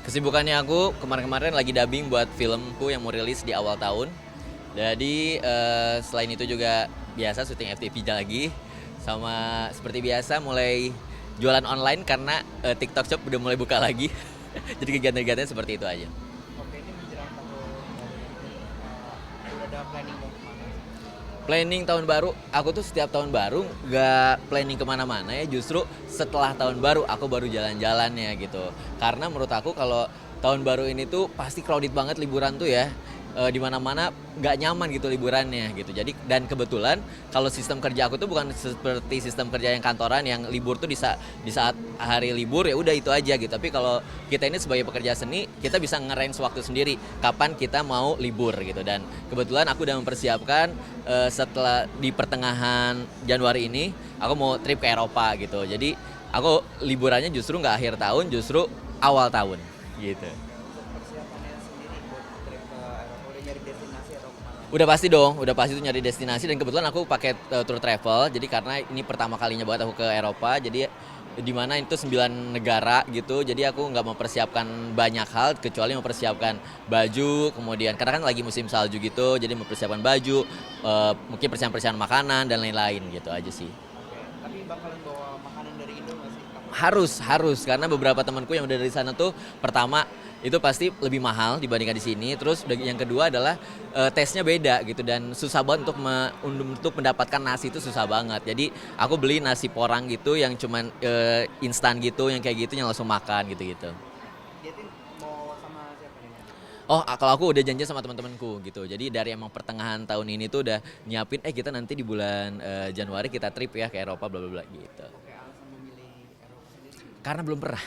Kesibukannya aku kemarin-kemarin lagi dubbing buat filmku yang mau rilis di awal tahun. Jadi selain itu juga biasa syuting FTV lagi. Sama seperti biasa mulai jualan online karena TikTok Shop udah mulai buka lagi. Jadi kegiatan-kegiatan seperti itu aja. Oke, ini menjelang tahun baru ini, udah ada planning mau kemana? Planning tahun baru, aku tuh setiap tahun baru gak planning kemana-mana ya. Justru setelah tahun baru aku baru jalan-jalannya gitu. Karena menurut aku kalau tahun baru ini tuh pasti crowded banget liburan tuh ya. Di mana-mana gak nyaman gitu liburannya gitu. Jadi dan kebetulan kalau sistem kerja aku tuh bukan seperti sistem kerja yang kantoran yang libur tuh di saat hari libur ya udah itu aja gitu. Tapi kalau kita ini sebagai pekerja seni, kita bisa nge-range waktu sendiri kapan kita mau libur gitu. Dan kebetulan aku udah mempersiapkan setelah di pertengahan Januari ini aku mau trip ke Eropa gitu. Jadi aku liburannya justru nggak akhir tahun, justru awal tahun gitu. Untuk persiapannya sendiri buat trip ke Eropa, udah nyari destinasi atau kemana? Udah pasti dong, udah pasti tuh nyari destinasi dan kebetulan aku pakai tour travel. Jadi karena ini pertama kalinya banget aku ke Eropa, jadi di mana itu 9 negara gitu. Jadi aku nggak mempersiapkan banyak hal kecuali mempersiapkan baju, kemudian karena kan lagi musim salju gitu, jadi mempersiapkan baju, mungkin persiapan-persiapan makanan dan lain-lain gitu aja sih. Oke, tapi bakalan bawa makanan dari Indo nggak sih? Harus karena beberapa temanku yang udah dari sana tuh pertama itu pasti lebih mahal dibandingkan di sini. Terus yang kedua adalah tesnya beda gitu dan susah banget untuk mendapatkan nasi itu susah banget. Jadi aku beli nasi porang gitu yang cuman instan gitu yang kayak gitu yang langsung makan gitu-gitu. Jadi mau sama siapa nih? Oh, kalau aku udah janji sama teman-temanku gitu. Jadi dari emang pertengahan tahun ini tuh udah nyiapin kita nanti di bulan Januari kita trip ya ke Eropa bla bla bla gitu. Oke, alasan memilih Eropa sendiri. Karena belum pernah.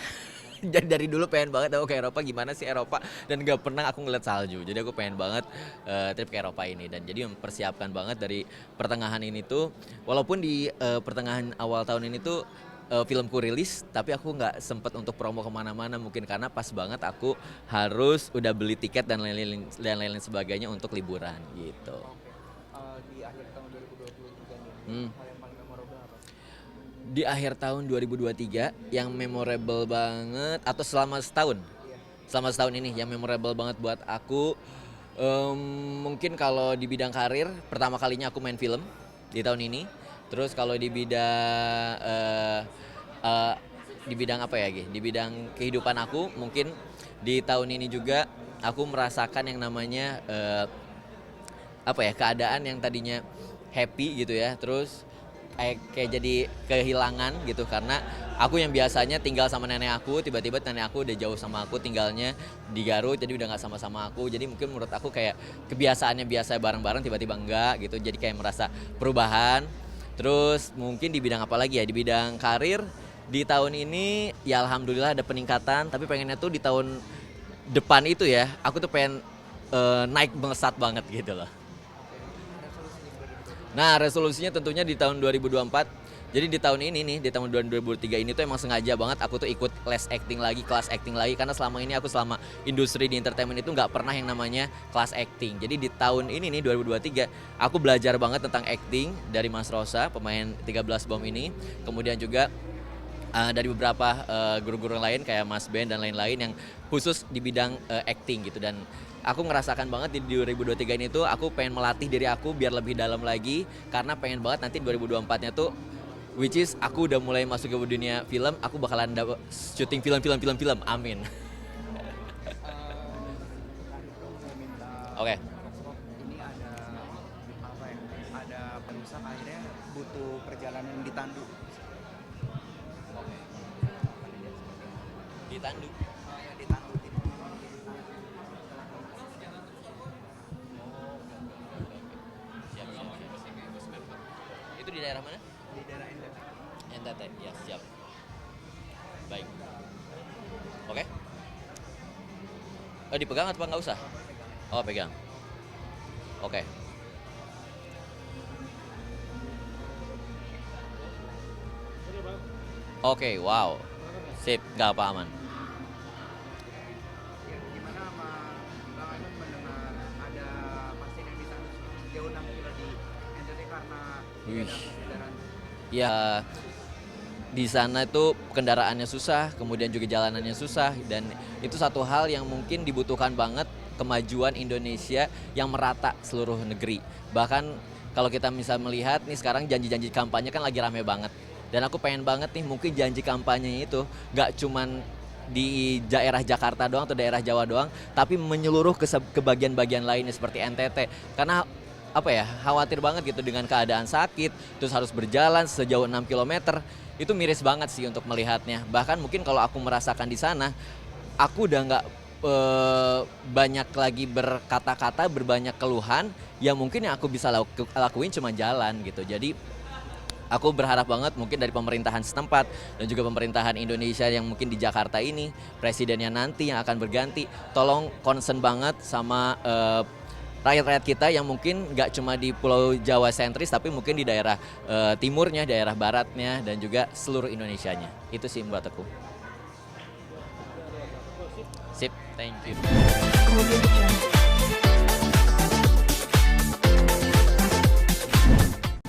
Jadi dari dulu pengen banget aku ke Eropa, gimana sih Eropa, dan gak pernah aku ngeliat salju. Jadi aku pengen banget trip ke Eropa ini dan jadi mempersiapkan banget dari pertengahan ini tuh. Walaupun di pertengahan awal tahun ini tuh filmku rilis, tapi aku nggak sempet untuk promo kemana-mana mungkin karena pas banget aku harus udah beli tiket dan lain-lain sebagainya untuk liburan gitu. Oke, di akhir tahun 2023 nih, Hmm. hal yang paling memorable apa sih? Di akhir tahun 2023 yang memorable banget atau selama setahun? Iya. Selama setahun ini yang memorable banget buat aku mungkin kalau di bidang karir pertama kalinya aku main film di tahun ini. Terus kalau eh, eh, di bidang apa ya, Gi? Di bidang kehidupan aku mungkin di tahun ini juga aku merasakan yang namanya apa ya, keadaan yang tadinya happy gitu ya, terus kayak jadi kehilangan gitu karena aku yang biasanya tinggal sama nenek aku, tiba-tiba nenek aku udah jauh sama aku, tinggalnya di Garut, jadi udah nggak sama-sama aku. Jadi mungkin menurut aku kayak kebiasaannya biasa bareng-bareng tiba-tiba enggak gitu, jadi kayak merasa perubahan. Terus mungkin di bidang apa lagi ya, di bidang karir di tahun ini ya alhamdulillah ada peningkatan, tapi pengennya tuh di tahun depan itu ya aku tuh pengen naik melesat banget gitu loh. Nah, resolusinya tentunya di tahun 2024. Jadi di tahun ini nih, di tahun 2023 ini tuh emang sengaja banget aku tuh ikut kelas acting lagi karena selama ini aku selama industri di entertainment itu nggak pernah yang namanya kelas acting. Jadi di tahun ini nih 2023 aku belajar banget tentang acting dari Mas Rosa, pemain 13 Bom ini. Kemudian juga dari beberapa guru-guru lain kayak Mas Ben dan lain-lain yang khusus di bidang acting gitu dan aku ngerasakan banget di 2023 ini tuh aku pengen melatih diri aku biar lebih dalam lagi karena pengen banget nanti 2024-nya tuh which is aku udah mulai masuk ke dunia film, aku bakalan syuting film. Amin. Saya minta Oke. Rock ini ada apa ya? Ada perusahaan akhirnya butuh perjalanan di Tandu. Di Tandu. Ya, di Tandu di Siap. Itu di daerah mana? di daerah Enda. NTT. Ya, siap. Baik. Oke. Dipegang atau nggak usah? Oh, pegang. Oke. Oke, wow. Sip, nggak apa aman. Ya, gimana sama Bang Aiman mendengar ada pasien yang di Tandu jauh 6 kilo di NTT karena Wih. Ya, di sana itu kendaraannya susah, kemudian juga jalanannya susah, dan itu satu hal yang mungkin dibutuhkan banget kemajuan Indonesia yang merata seluruh negeri. Bahkan kalau kita bisa melihat nih sekarang janji-janji kampanye kan lagi rame banget. Dan aku pengen banget nih mungkin janji kampanyenya itu gak cuman di daerah Jakarta doang atau daerah Jawa doang, tapi menyeluruh ke bagian-bagian lainnya seperti NTT. Karena apa ya, khawatir banget gitu dengan keadaan sakit, terus harus berjalan sejauh 6 kilometer. Itu miris banget sih untuk melihatnya. Bahkan mungkin kalau aku merasakan di sana, aku udah nggak banyak lagi berkata-kata, berbanyak keluhan, yang mungkin yang aku bisa lakuin cuma jalan gitu. Jadi aku berharap banget mungkin dari pemerintahan setempat dan juga pemerintahan Indonesia yang mungkin di Jakarta ini, presidennya nanti yang akan berganti, tolong concern banget sama rakyat-rakyat kita yang mungkin nggak cuma di Pulau Jawa sentris, tapi mungkin di daerah timurnya, daerah baratnya, dan juga seluruh Indonesianya. Itu sih buat aku. Sip, thank you.